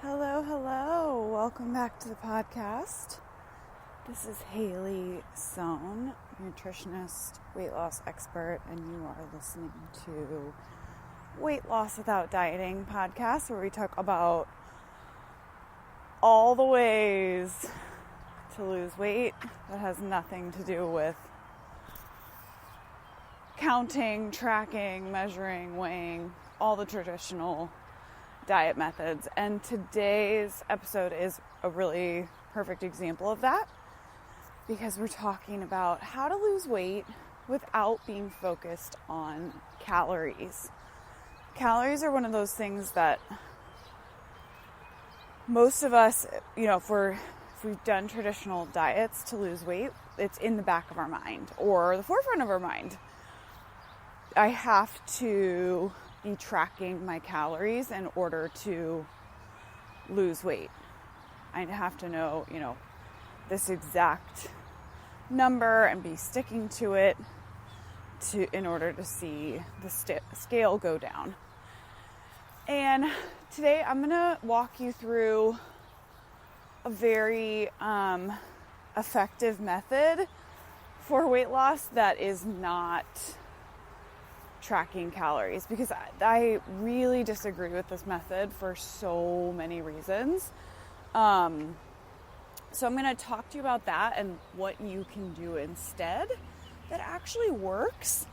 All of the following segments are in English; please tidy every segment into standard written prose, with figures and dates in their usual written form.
Hello. Welcome back to the podcast. This is Haley Sohn, nutritionist, weight loss expert, and you are listening to Weight Loss Without Dieting podcast, where we talk about all the ways to lose weight that has nothing to do with counting, tracking, measuring, weighing, all the traditional diet methods. And today's episode is a really perfect example of that, because we're talking about how to lose weight without being focused on calories. Calories are one of those things that most of us, if we've done traditional diets to lose weight, it's in the back of our mind or the forefront of our mind. I have to be tracking my calories in order to lose weight. I have to know, this exact number and be sticking to it in order to see the scale go down. And today I'm going to walk you through a very effective method for weight loss that is not tracking calories, because I really disagree with this method for so many reasons. So I'm going to talk to you about that and what you can do instead that actually works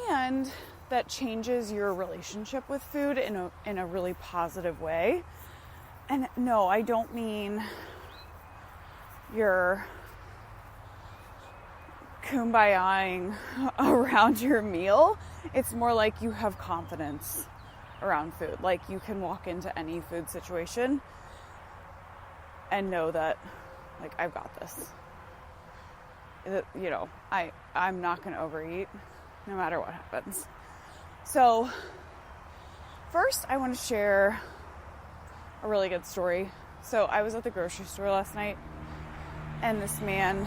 and that changes your relationship with food in a really positive way. And no, I don't mean you're kumbayaing around your meal. It's more like you have confidence around food. Like you can walk into any food situation and know that, I've got this. I'm not going to overeat no matter what happens. So first I want to share a really good story. So I was at the grocery store last night and this man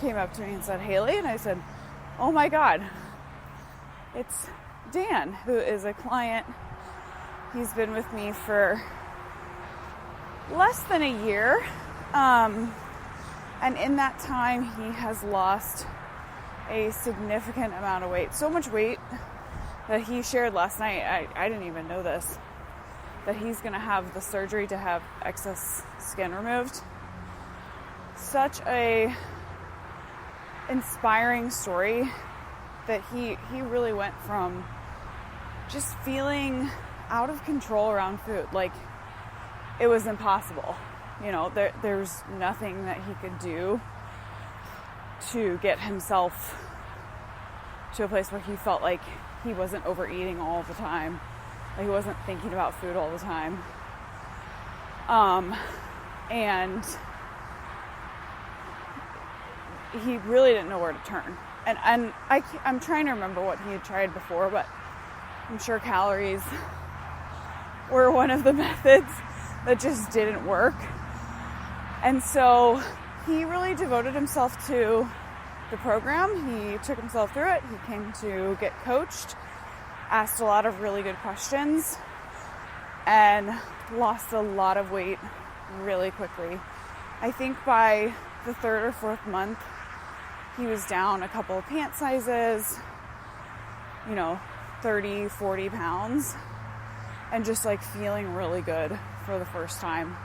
came up to me and said, "Haley," and I said, "Oh my God, it's Dan, who is a client. He's been with me for less than a year. And in that time, he has lost a significant amount of weight. So much weight that he shared last night, I didn't even know this, that he's going to have the surgery to have excess skin removed. Such a inspiring story that he really went from just feeling out of control around food, like it was impossible. There's nothing that he could do to get himself to a place where he felt like he wasn't overeating all the time, like he wasn't thinking about food all the time. And he really didn't know where to turn. And I'm trying to remember what he had tried before, but I'm sure calories were one of the methods that just didn't work. And so he really devoted himself to the program. He took himself through it. He came to get coached, asked a lot of really good questions, and lost a lot of weight really quickly. I think by the third or fourth month, he was down a couple of pant sizes, 30, 40 pounds, and just feeling really good for the first time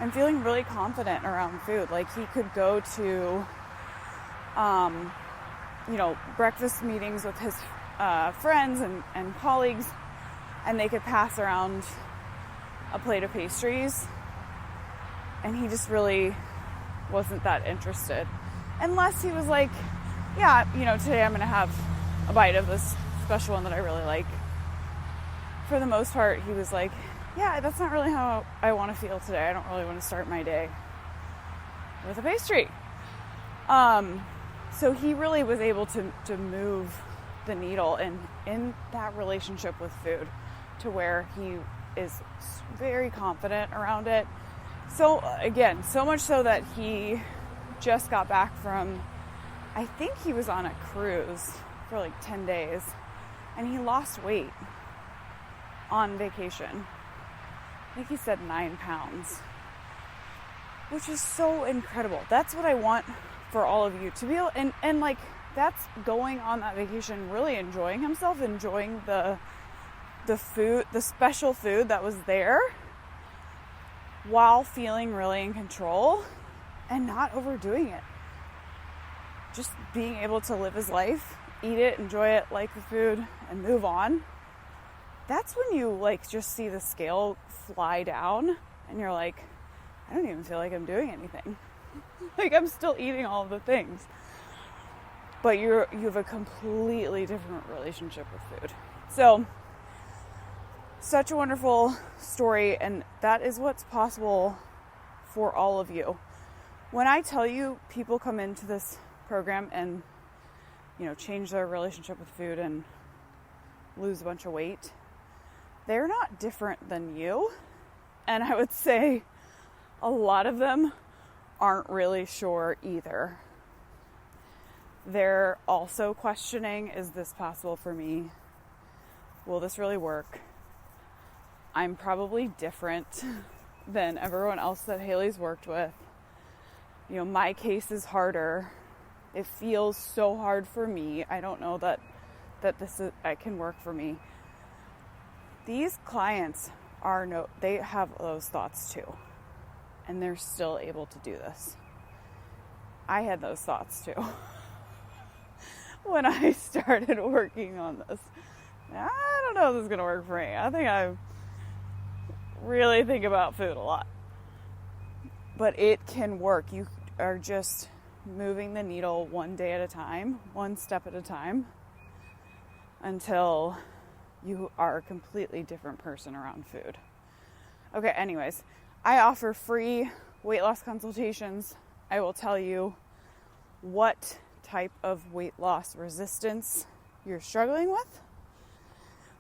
and feeling really confident around food. Like he could go to, breakfast meetings with his friends and colleagues, and they could pass around a plate of pastries, and he just really wasn't that interested. Unless he was like, yeah, today I'm going to have a bite of this special one that I really like. For the most part, he was like, yeah, that's not really how I want to feel today. I don't really want to start my day with a pastry. So he really was able to move the needle in that relationship with food to where he is very confident around it. So again, so much so that he just got back from, I think he was on a cruise for 10 days, and he lost weight on vacation. I think he said 9 pounds, which is so incredible. That's what I want for all of you to be able, and like, that's going on that vacation, really enjoying himself, enjoying the food, the special food that was there, while feeling really in control and not overdoing it. Just being able to live his life, eat it, enjoy it, like the food, and move on. That's when you like just see the scale fly down and you're like, I don't even feel like I'm doing anything. Like, I'm still eating all of the things. But you have a completely different relationship with food. So, such a wonderful story, and that is what's possible for all of you. When I tell you people come into this program and, change their relationship with food and lose a bunch of weight, they're not different than you. And I would say a lot of them aren't really sure either. They're also questioning, is this possible for me? Will this really work? I'm probably different than everyone else that Haley's worked with. My case is harder. It feels so hard for me. I don't know that it can work for me. These clients they have those thoughts too. And they're still able to do this. I had those thoughts too. When I started working on this. I don't know if this is going to work for me. I think I really think about food a lot. But it can work. You are just moving the needle one day at a time, one step at a time, until you are a completely different person around food. Okay, anyways, I offer free weight loss consultations. I will tell you what type of weight loss resistance you're struggling with,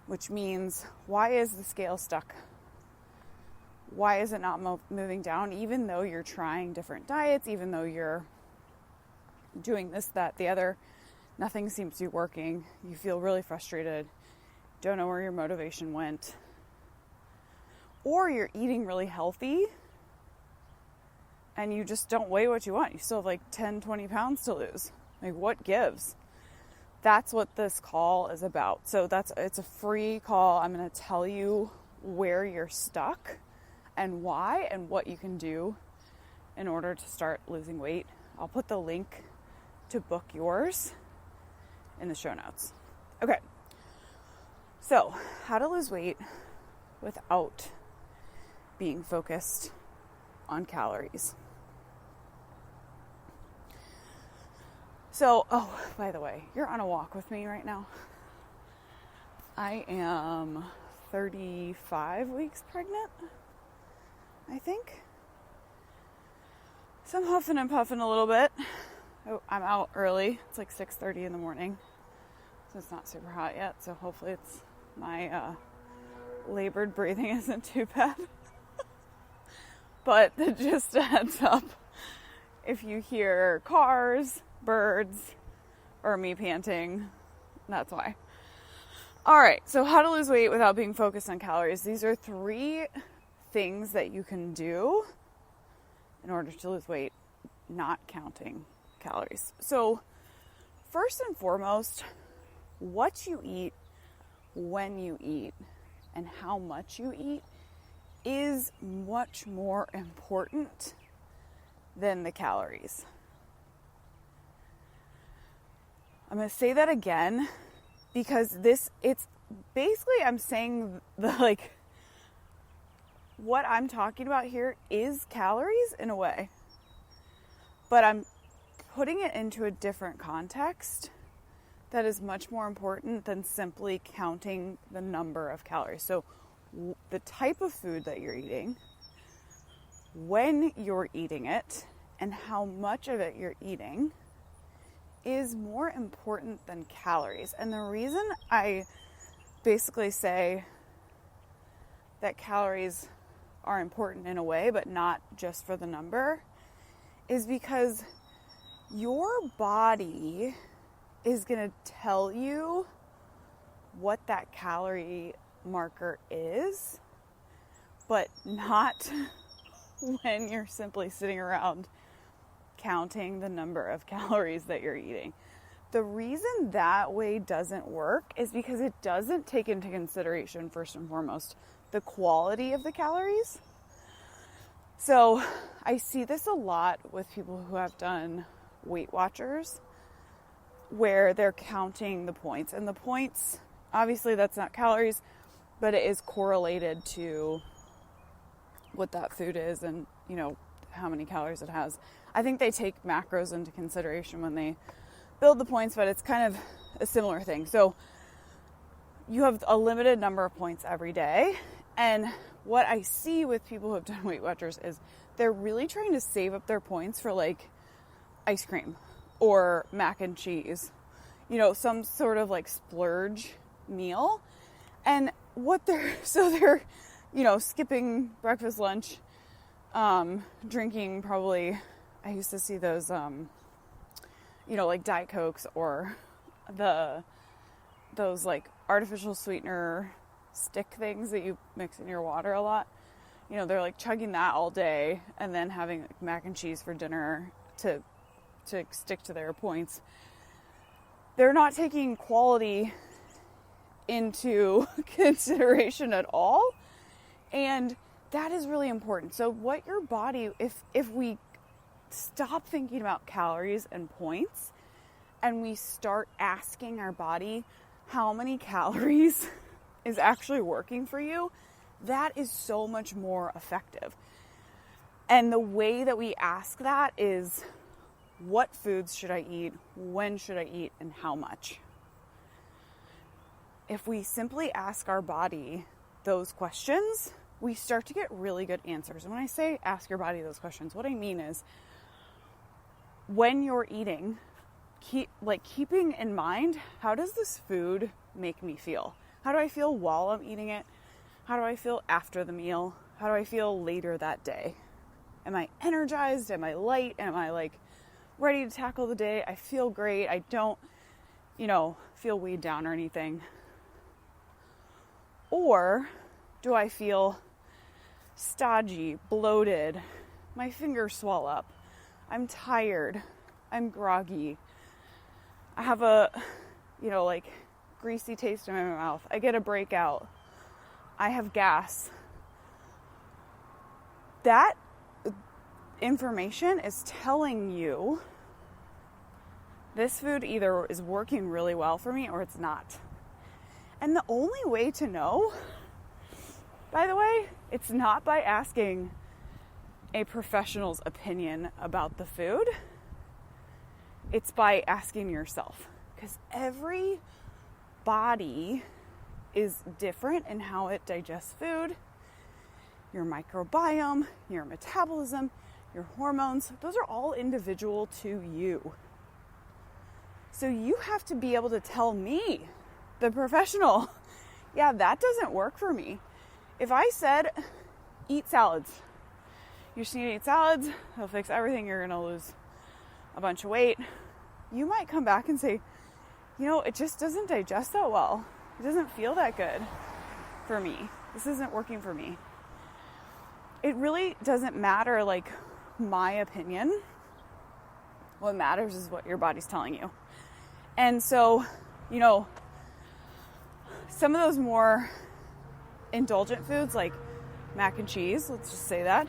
which means, why is the scale stuck? Why is it not moving down, even though you're trying different diets, even though you're doing this, that, the other? Nothing seems to be working. You feel really frustrated. Don't know where your motivation went. Or you're eating really healthy and you just don't weigh what you want. You still have like 10, 20 pounds to lose. Like, what gives? That's what this call is about. So it's a free call. I'm going to tell you where you're stuck and why and what you can do in order to start losing weight. I'll put the link to book yours in the show notes. Okay. So, how to lose weight without being focused on calories. So, by the way, you're on a walk with me right now. I am 35 weeks pregnant, I think. So I'm huffing and puffing a little bit. I'm out early. It's like 6:30 in the morning. So it's not super hot yet. So hopefully my labored breathing isn't too bad. But just a heads up, if you hear cars, birds, or me panting, that's why. All right, so how to lose weight without being focused on calories. These are 3 things that you can do in order to lose weight, not counting calories. So first and foremost, what you eat, when you eat, and how much you eat is much more important than the calories. I'm going to say that again because it's basically, I'm saying what I'm talking about here is calories in a way, but I'm putting it into a different context that is much more important than simply counting the number of calories. So the type of food that you're eating, when you're eating it, and how much of it you're eating is more important than calories. And the reason I basically say that calories are important in a way, but not just for the number, is because your body is going to tell you what that calorie marker is but not when you're simply sitting around counting the number of calories that you're eating. The reason that way doesn't work is because it doesn't take into consideration, first and foremost, the quality of the calories. So I see this a lot with people who have done Weight Watchers, where they're counting the points. And the points, obviously that's not calories, but it is correlated to what that food is and, you know, how many calories it has. I think they take macros into consideration when they build the points, but it's kind of a similar thing. So you have a limited number of points every day. And what I see with people who have done Weight Watchers is they're really trying to save up their points for like ice cream or mac and cheese, you know, some sort of like splurge meal. And they're, you know, skipping breakfast, lunch, drinking probably, I used to see those, you know, like Diet Cokes or those like artificial sweetener stick things that you mix in your water a lot. You know, they're like chugging that all day and then having like mac and cheese for dinner to stick to their points. They're not taking quality into consideration at all. And that is really important. So what your body, if we stop thinking about calories and points and we start asking our body how many calories is actually working for you, that is so much more effective. And the way that we ask that is, what foods should I eat? When should I eat? And how much? If we simply ask our body those questions, we start to get really good answers. And when I say ask your body those questions, what I mean is when you're eating, keeping in mind, how does this food make me feel? How do I feel while I'm eating it? How do I feel after the meal? How do I feel later that day? Am I energized? Am I light? Am I like ready to tackle the day? I feel great. I don't, you know, feel weighed down or anything. Or do I feel stodgy, bloated, my fingers swell up, I'm tired, I'm groggy, I have a, you know, like greasy taste in my mouth, I get a breakout, I have gas. That information is telling you this food either is working really well for me or it's not. And the only way to know, by the way, it's not by asking a professional's opinion about the food. It's by asking yourself. Because every body is different in how it digests food. Your microbiome, your metabolism, your hormones, those are all individual to you. So you have to be able to tell me, the professional, yeah, that doesn't work for me. If I said, eat salads, you just need to eat salads, it'll fix everything, you're going to lose a bunch of weight, you might come back and say, you know, it just doesn't digest that well. It doesn't feel that good for me. This isn't working for me. It really doesn't matter, like, my opinion. What matters is what your body's telling you. And so, you know, some of those more indulgent foods like mac and cheese, let's just say that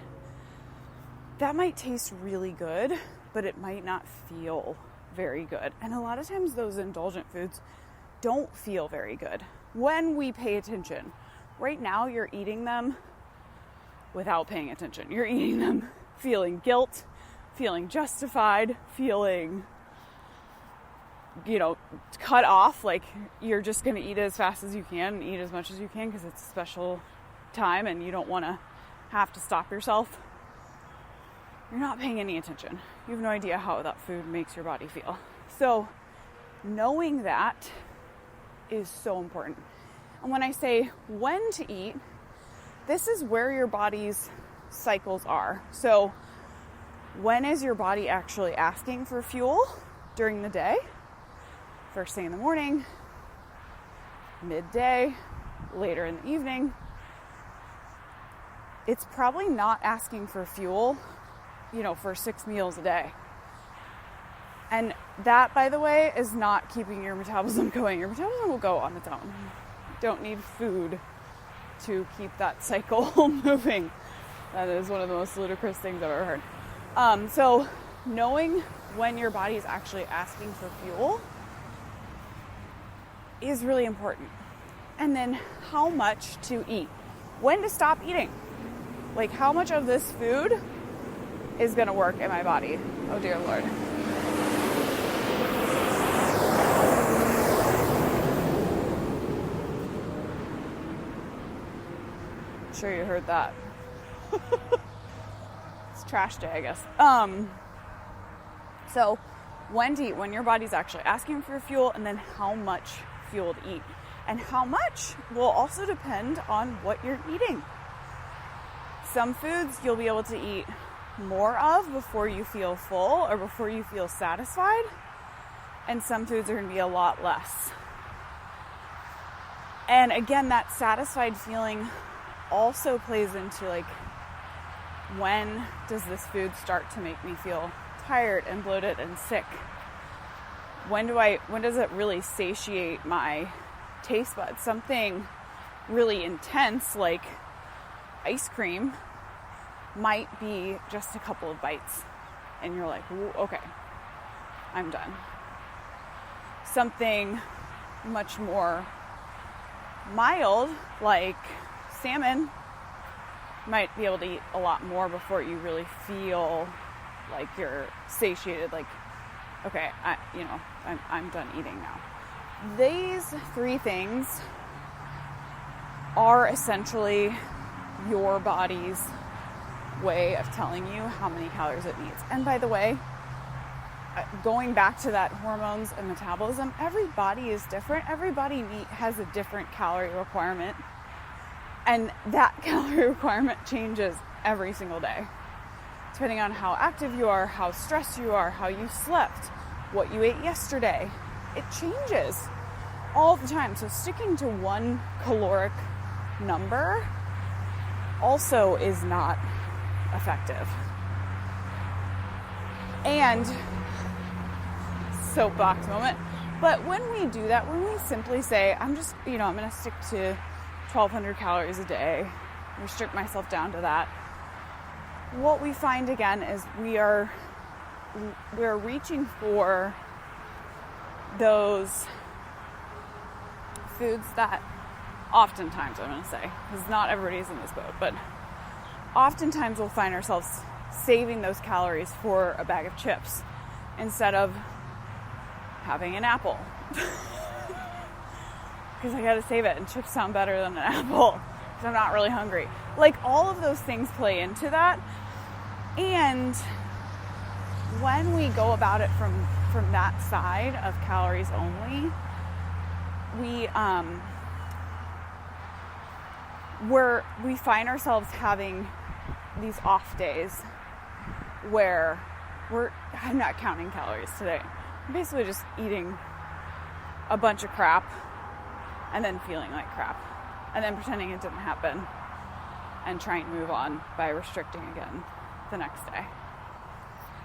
might taste really good, but it might not feel very good. And a lot of times those indulgent foods don't feel very good when we pay attention. Right now you're eating them without paying attention. You're eating them feeling guilt, feeling justified, feeling, you know, cut off, like you're just going to eat as fast as you can and eat as much as you can because it's a special time and you don't want to have to stop yourself. You're not paying any attention. You have no idea how that food makes your body feel. So knowing that is so important. And when I say when to eat, this is where your body's cycles are. So when is your body actually asking for fuel during the day? First thing in the morning, midday, later in the evening. it's probably not asking for fuel, for 6 meals a day. And that, by the way, is not keeping your metabolism going. Your metabolism will go on its own. You don't need food to keep that cycle moving. That is one of the most ludicrous things I've ever heard. So knowing when your body is actually asking for fuel is really important. And then how much to eat. When to stop eating. Like, how much of this food is going to work in my body? Oh, dear Lord. I'm sure you heard that. It's trash day, I guess. So when to eat, when your body's actually asking for fuel, and then how much fuel to eat. And how much will also depend on what you're eating. Some foods you'll be able to eat more of before you feel full or before you feel satisfied. And some foods are going to be a lot less. And again, that satisfied feeling also plays into like, when does this food start to make me feel tired and bloated and sick? When does it really satiate my taste buds? Something really intense like ice cream might be just a couple of bites and you're like, okay, I'm done. Something much more mild like salmon might be able to eat a lot more before you really feel like you're satiated, like, okay, I'm done eating now. These 3 things are essentially your body's way of telling you how many calories it needs. And by the way, going back to that hormones and metabolism, every body is different. Every body has a different calorie requirement. And that calorie requirement changes every single day. Depending on how active you are, how stressed you are, how you slept, what you ate yesterday. It changes all the time. So sticking to one caloric number also is not effective. And soapbox moment. But when we do that, when we simply say, I'm going to stick to 1,200 calories a day, restrict myself down to that, what we find again is we're reaching for those foods that oftentimes, I'm going to say, because not everybody's in this boat, but oftentimes we'll find ourselves saving those calories for a bag of chips instead of having an apple. Because I got to save it, and chips sound better than an apple because I'm not really hungry. Like, all of those things play into that. And when we go about it from that side of calories only, we find ourselves having these off days where I'm not counting calories today. I'm basically just eating a bunch of crap and then feeling like crap and then pretending it didn't happen and trying to move on by restricting again the next day.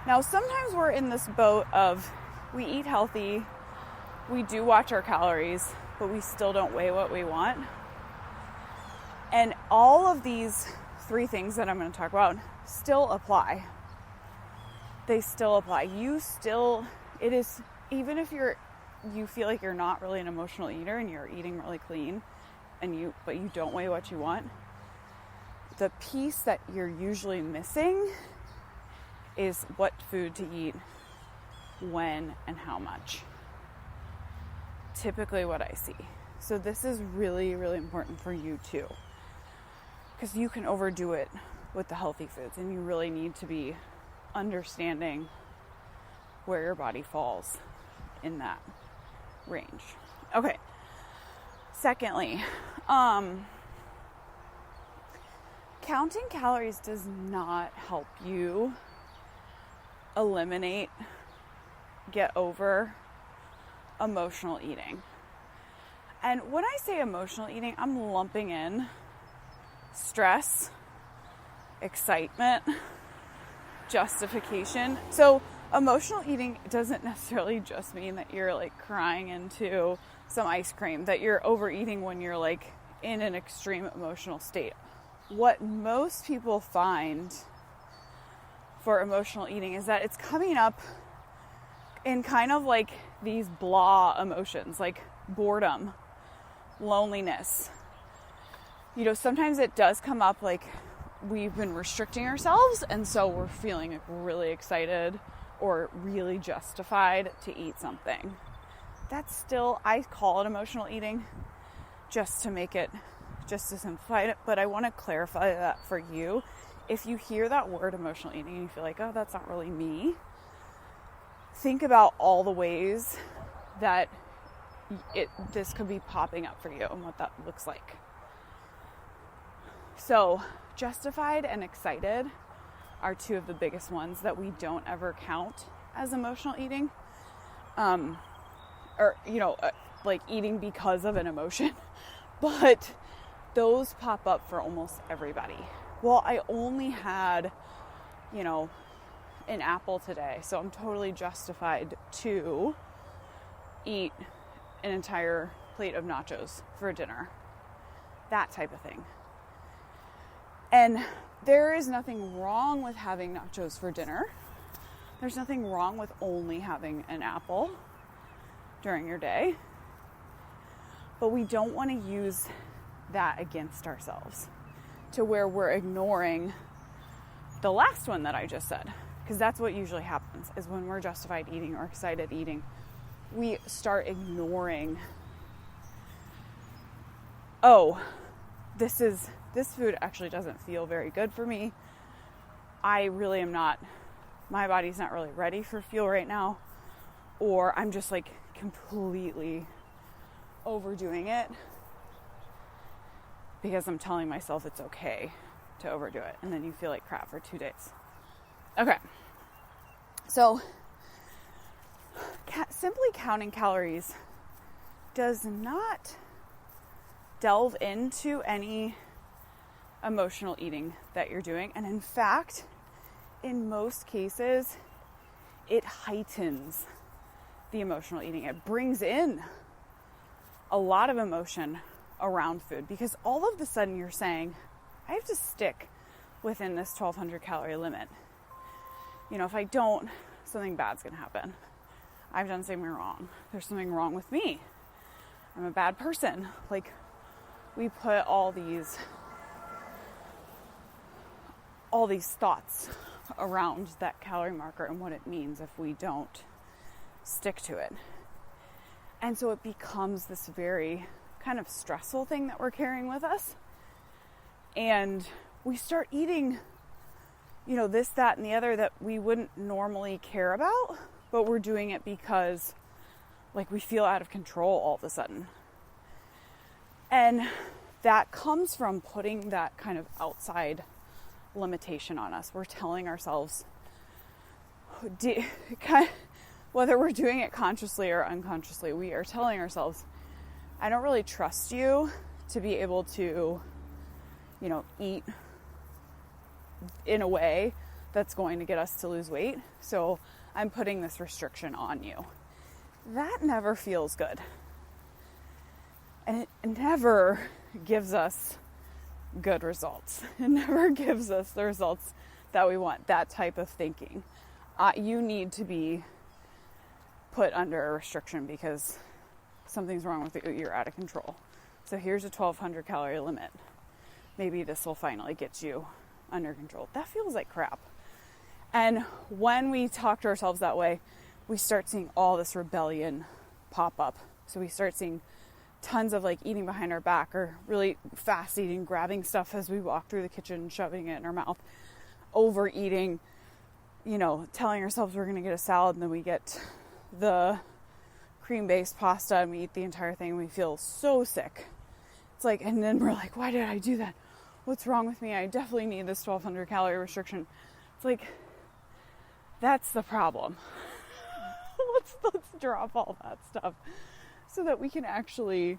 Now, sometimes we're in this boat of we eat healthy, we do watch our calories, but we still don't weigh what we want. And all of these 3 things that I'm going to talk about still apply. They still apply. Even if you feel like you're not really an emotional eater and you're eating really clean but you don't weigh what you want, the piece that you're usually missing is what food to eat, when, and how much. Typically what I see. So this is really, really important for you too. Because you can overdo it with the healthy foods, and you really need to be understanding where your body falls in that range. Okay. Secondly, counting calories does not help you get over emotional eating. And when I say emotional eating, I'm lumping in stress, excitement, justification. So emotional eating doesn't necessarily just mean that you're like crying into some ice cream, that you're overeating when you're like in an extreme emotional state. What most people find for emotional eating is that it's coming up in kind of like these blah emotions, like boredom, loneliness. You know, sometimes it does come up like we've been restricting ourselves, and so we're feeling like really excited or really justified to eat something. That's still, I call it emotional eating just to make it, just to simplify it, but I want to clarify that for you. If you hear that word emotional eating and you feel like, oh, that's not really me, think about all the ways that this could be popping up for you and what that looks like. So, justified and excited are two of the biggest ones that we don't ever count as emotional eating. Like eating because of an emotion. But those pop up for almost everybody. Well, I only had, an apple today, so I'm totally justified to eat an entire plate of nachos for dinner. That type of thing. And there is nothing wrong with having nachos for dinner. There's nothing wrong with only having an apple during your day. But we don't want to use that against ourselves to where we're ignoring the last one that I just said. Because that's what usually happens, is when we're justified eating or excited eating, we start ignoring, this food actually doesn't feel very good for me. I really am not, my body's not really ready for fuel right now. Or I'm just like completely overdoing it because I'm telling myself it's okay to overdo it. And then you feel like crap for 2 days. Okay. So simply counting calories does not delve into any emotional eating that you're doing. And in fact, in most cases, it heightens the emotional eating. It brings in a lot of emotion around food because all of a sudden you're saying, I have to stick within this 1,200 calorie limit. If I don't, something bad's going to happen. I've done something wrong. There's something wrong with me. I'm a bad person. Like, we put all these thoughts around that calorie marker and what it means if we don't stick to it. And so it becomes this very kind of stressful thing that we're carrying with us. And we start eating, this, that, and the other that we wouldn't normally care about, but we're doing it because, like, we feel out of control all of a sudden. And that comes from putting that kind of outside limitation on us. We're telling ourselves, whether we're doing it consciously or unconsciously, we are telling ourselves, I don't really trust you to be able to, eat in a way that's going to get us to lose weight. So I'm putting this restriction on you. That never feels good. And it never gives us good results. It never gives us the results that we want, that type of thinking. You need to be put under a restriction because something's wrong with you. You're out of control. So here's a 1,200 calorie limit. Maybe this will finally get you under control. That feels like crap. And when we talk to ourselves that way, we start seeing all this rebellion pop up. So we start seeing tons of like eating behind our back or really fast eating, grabbing stuff as we walk through the kitchen, shoving it in our mouth, overeating, telling ourselves we're going to get a salad and then we get the cream-based pasta and we eat the entire thing and we feel so sick. It's like, and then we're like, why did I do that? What's wrong with me? I definitely need this 1,200 calorie restriction. It's like, that's the problem. let's drop all that stuff so that we can actually,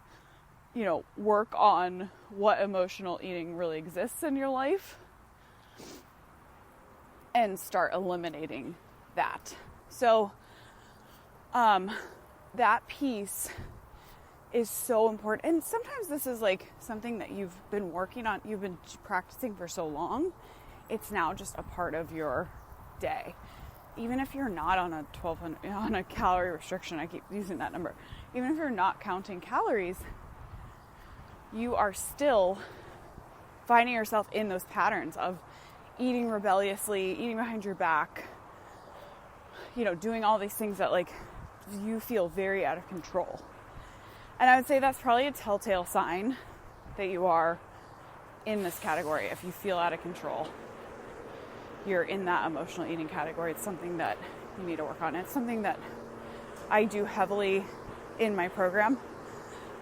work on what emotional eating really exists in your life and start eliminating that. So that piece is so important. And sometimes this is like something that you've been working on, you've been practicing for so long, it's now just a part of your day. Even if you're not on a calorie restriction, I keep using that number. Even if you're not counting calories, you are still finding yourself in those patterns of eating rebelliously, eating behind your back, doing all these things that like you feel very out of control. And I would say that's probably a telltale sign that you are in this category. If you feel out of control, you're in that emotional eating category. It's something that you need to work on. It's something that I do heavily in my program.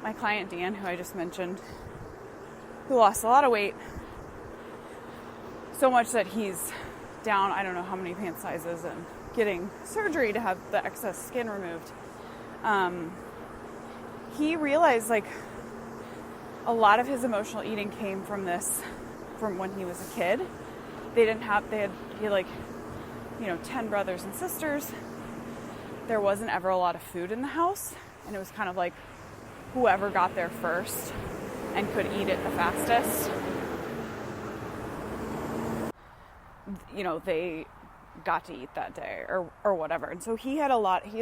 My client Dan, who I just mentioned, who lost a lot of weight, so much that he's down, I don't know how many pant sizes, and getting surgery to have the excess skin removed. He realized like a lot of his emotional eating came from when he was a kid. He had 10 brothers and sisters. There wasn't ever a lot of food in the house, and it was kind of like whoever got there first and could eat it the fastest, they got to eat that day or whatever. And so he had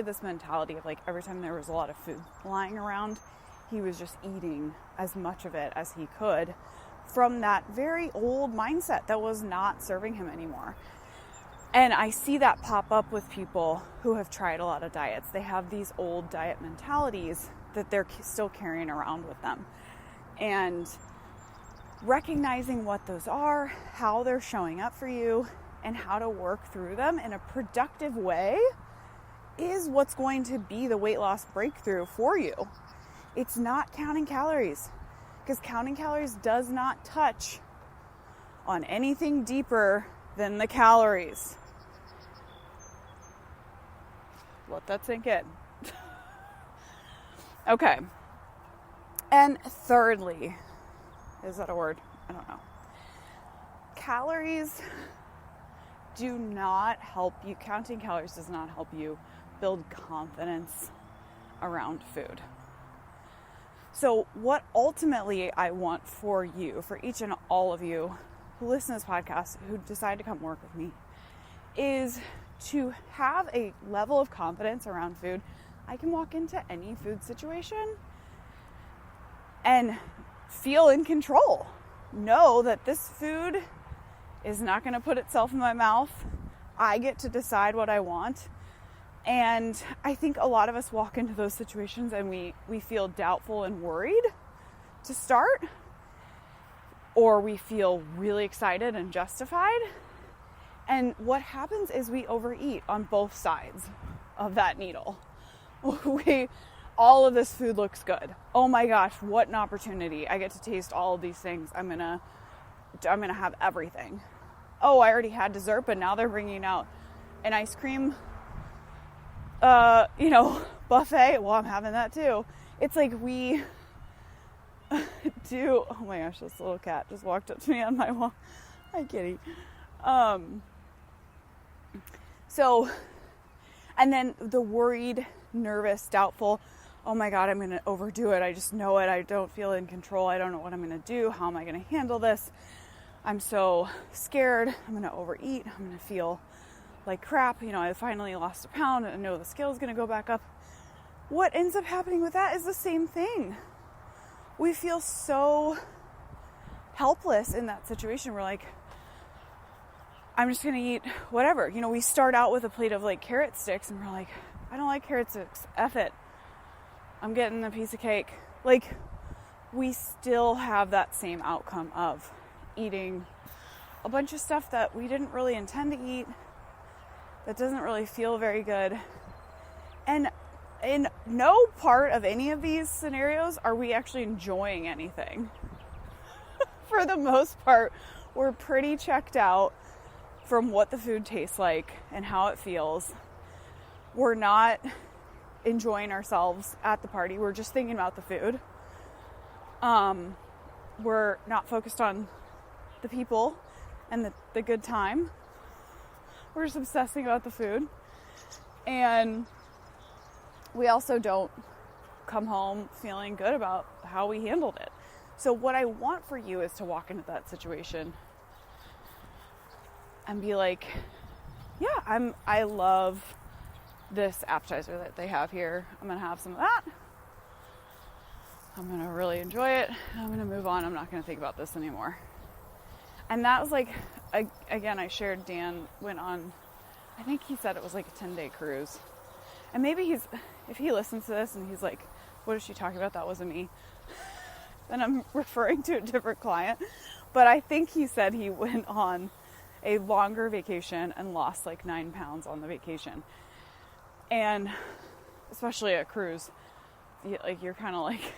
this mentality of like every time there was a lot of food lying around, he was just eating as much of it as he could from that very old mindset that was not serving him anymore. And I see that pop up with people who have tried a lot of diets. They have these old diet mentalities that they're still carrying around with them. And recognizing what those are, how they're showing up for you, and how to work through them in a productive way is what's going to be the weight loss breakthrough for you. It's not counting calories, because counting calories does not touch on anything deeper than the calories. Let that sink in. Okay. And thirdly, is that a word? I don't know. Calories do not help you. Counting calories does not help you build confidence around food. So what ultimately I want for you, for each and all of you who listen to this podcast, who decide to come work with me, is to have a level of confidence around food. I can walk into any food situation and feel in control. Know that this food is not going to put itself in my mouth. I get to decide what I want. And I think a lot of us walk into those situations and we feel doubtful and worried to start, or we feel really excited and justified. And what happens is we overeat on both sides of that needle. All of this food looks good. Oh my gosh, what an opportunity. I get to taste all of these things. I'm gonna have everything. Oh, I already had dessert, but now they're bringing out an ice cream buffet. Well, I'm having that too. It's like we do. Oh my gosh, this little cat just walked up to me on my wall. Hi, kitty. So, and then the worried, nervous, doubtful, oh my God, I'm going to overdo it. I just know it. I don't feel in control. I don't know what I'm going to do. How am I going to handle this? I'm so scared. I'm going to overeat. I'm going to feel like crap. I finally lost a pound and I know the scale is going to go back up. What ends up happening with that is the same thing. We feel so helpless in that situation. We're like, I'm just going to eat whatever. We start out with a plate of like carrot sticks and we're like, I don't like carrot sticks. F it. I'm getting a piece of cake. Like, we still have that same outcome of eating a bunch of stuff that we didn't really intend to eat, that doesn't really feel very good. And in no part of any of these scenarios are we actually enjoying anything. For the most part, we're pretty checked out from what the food tastes like and how it feels. We're not enjoying ourselves at the party. We're just thinking about the food. We're not focused on the people and the good time. We're just obsessing about the food. And we also don't come home feeling good about how we handled it. So what I want for you is to walk into that situation and be like, yeah, I love this appetizer that they have here. I'm going to have some of that. I'm going to really enjoy it. I'm going to move on. I'm not going to think about this anymore. And that was like, again, I shared Dan went on, I think he said it was like a 10-day cruise. And maybe if he listens to this and he's like, what is she talking about? That wasn't me. Then I'm referring to a different client. But I think he said he went on a longer vacation and lost like 9 pounds on the vacation. And especially a cruise, you're kind of like,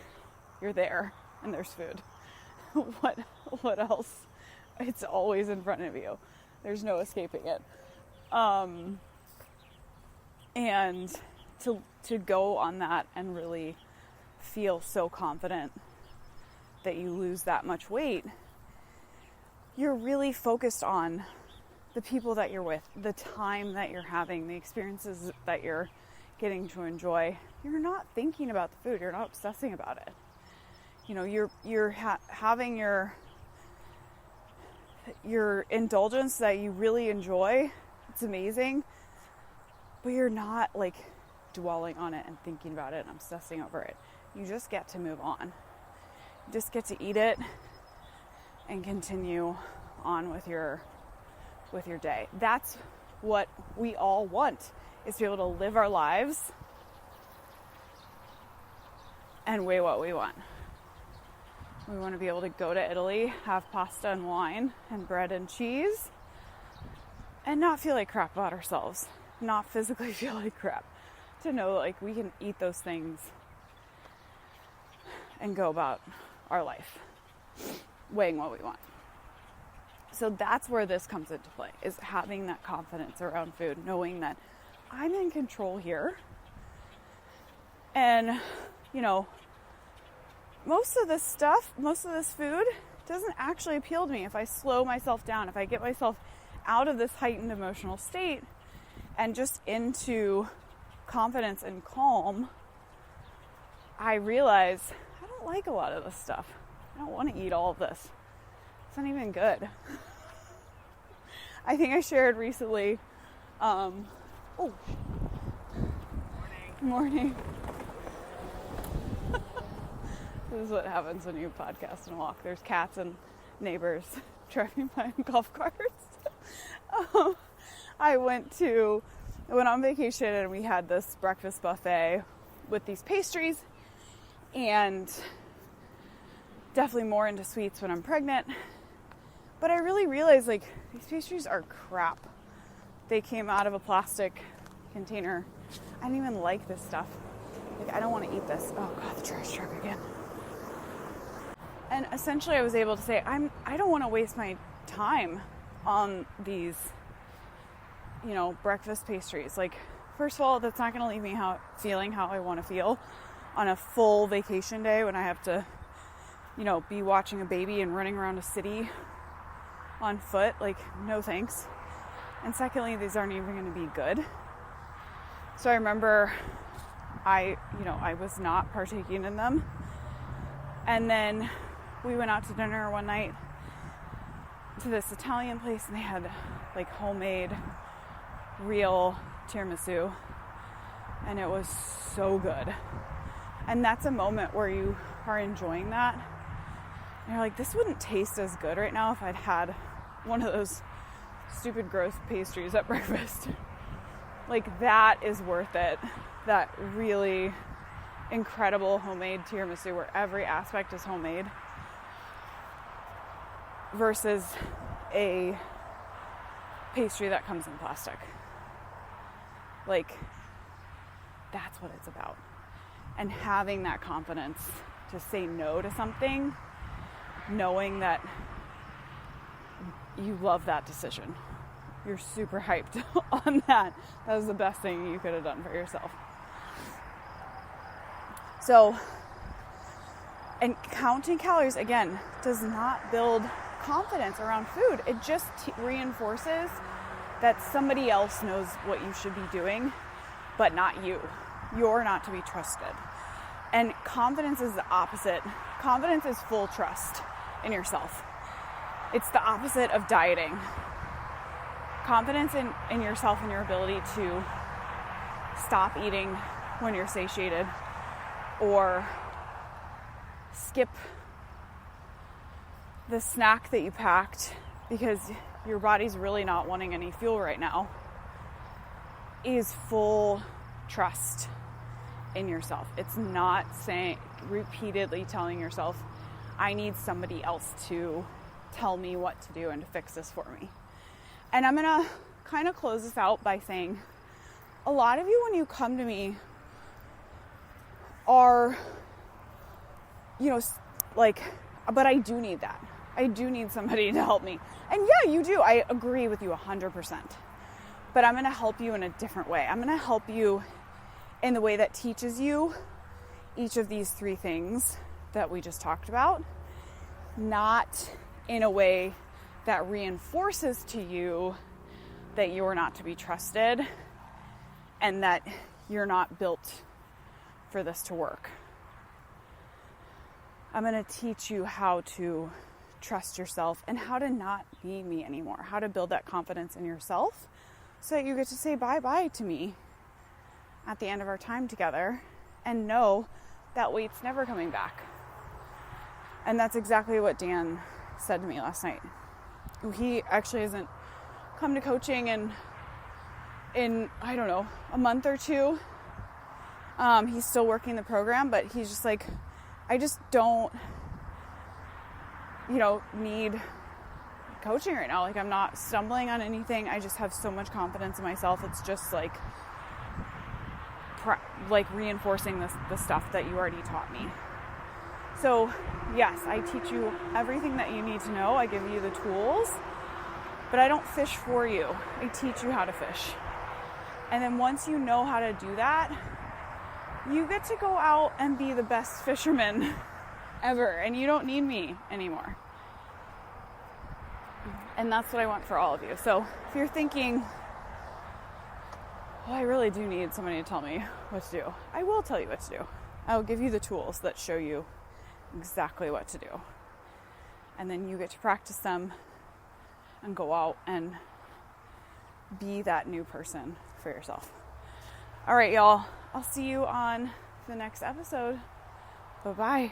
you're there and there's food. What else? It's always in front of you. There's no escaping it. And to go on that and really feel so confident that you lose that much weight, you're really focused on the people that you're with, the time that you're having, the experiences that you're getting to enjoy. You're not thinking about the food. You're not obsessing about it. You know, you're having your indulgence that you really enjoy. It's amazing. But you're not like dwelling on it and thinking about it and obsessing over it. You just get to move on. You just get to eat it and continue on with your day. That's what we all want, is to be able to live our lives and weigh what we want. We want to be able to go to Italy, have pasta and wine and bread and cheese, and not feel like crap about ourselves. Not physically feel like crap. To know like we can eat those things and go about our life, weighing what we want. So that's where this comes into play, is having that confidence around food, knowing that I'm in control here. And, you know, most of this food doesn't actually appeal to me if I slow myself down, if I get myself out of this heightened emotional state and just into confidence and calm. I realize I don't like a lot of this stuff. I don't want to eat all of this. It's not even good. I think I shared recently, Morning. This is what happens when you podcast and walk. There's cats and neighbors driving by in golf carts. I went on vacation and we had this breakfast buffet with these pastries, and definitely more into sweets when I'm pregnant. But I really realized like these pastries are crap. They came out of a plastic container. I didn't even like this stuff. Like, I don't want to eat this. Oh God, the trash truck again. And essentially I was able to say, I don't want to waste my time on these, you know, breakfast pastries. Like, first of all, that's not going to leave me feeling how I want to feel on a full vacation day when I have to, you know, be watching a baby and running around a city on foot. Like, no thanks. And secondly, these aren't even going to be good. So I remember I was not partaking in them. And then we went out to dinner one night to this Italian place, and they had like homemade real tiramisu, and it was so good. And that's a moment where you are enjoying that, and you're like, this wouldn't taste as good right now if I'd had one of those stupid gross pastries at breakfast. Like, that is worth it. That really incredible homemade tiramisu where every aspect is homemade versus a pastry that comes in plastic. Like, that's what it's about. And having that confidence to say no to something, knowing that you love that decision. You're super hyped on that. That was the best thing you could have done for yourself. So, and counting calories, again, does not build confidence around food. It just reinforces that somebody else knows what you should be doing, but not you. You're not to be trusted. And confidence is the opposite. Confidence is full trust in yourself. It's the opposite of dieting. Confidence in yourself and your ability to stop eating when you're satiated, or skip the snack that you packed because your body's really not wanting any fuel right now, is full trust in yourself. It's not repeatedly telling yourself, I need somebody else to tell me what to do and to fix this for me. And I'm going to kind of close this out by saying, a lot of you, when you come to me, are, but I do need that. I do need somebody to help me. And yeah, you do. I agree with you 100%. But I'm going to help you in a different way. I'm going to help you in the way that teaches you each of these 3 things that we just talked about, not in a way that reinforces to you that you're not to be trusted and that you're not built for this to work. I'm going to teach you how to trust yourself and how to not be me anymore, how to build that confidence in yourself so that you get to say bye-bye to me at the end of our time together and know that weight's never coming back. And that's exactly what Dan said to me last night. He actually hasn't come to coaching in I don't know, a month or 2. He's still working the program, but he's just like, I just don't, need coaching right now. Like, I'm not stumbling on anything. I just have so much confidence in myself. It's just like reinforcing the stuff that you already taught me. So yes, I teach you everything that you need to know. I give you the tools, but I don't fish for you. I teach you how to fish. And then once you know how to do that, you get to go out and be the best fisherman ever, and you don't need me anymore. And that's what I want for all of you. So if you're thinking, I really do need somebody to tell me what to do, I will tell you what to do. I will give you the tools that show you exactly what to do. And then you get to practice them and go out and be that new person for yourself. All right, y'all. I'll see you on the next episode. Bye-bye.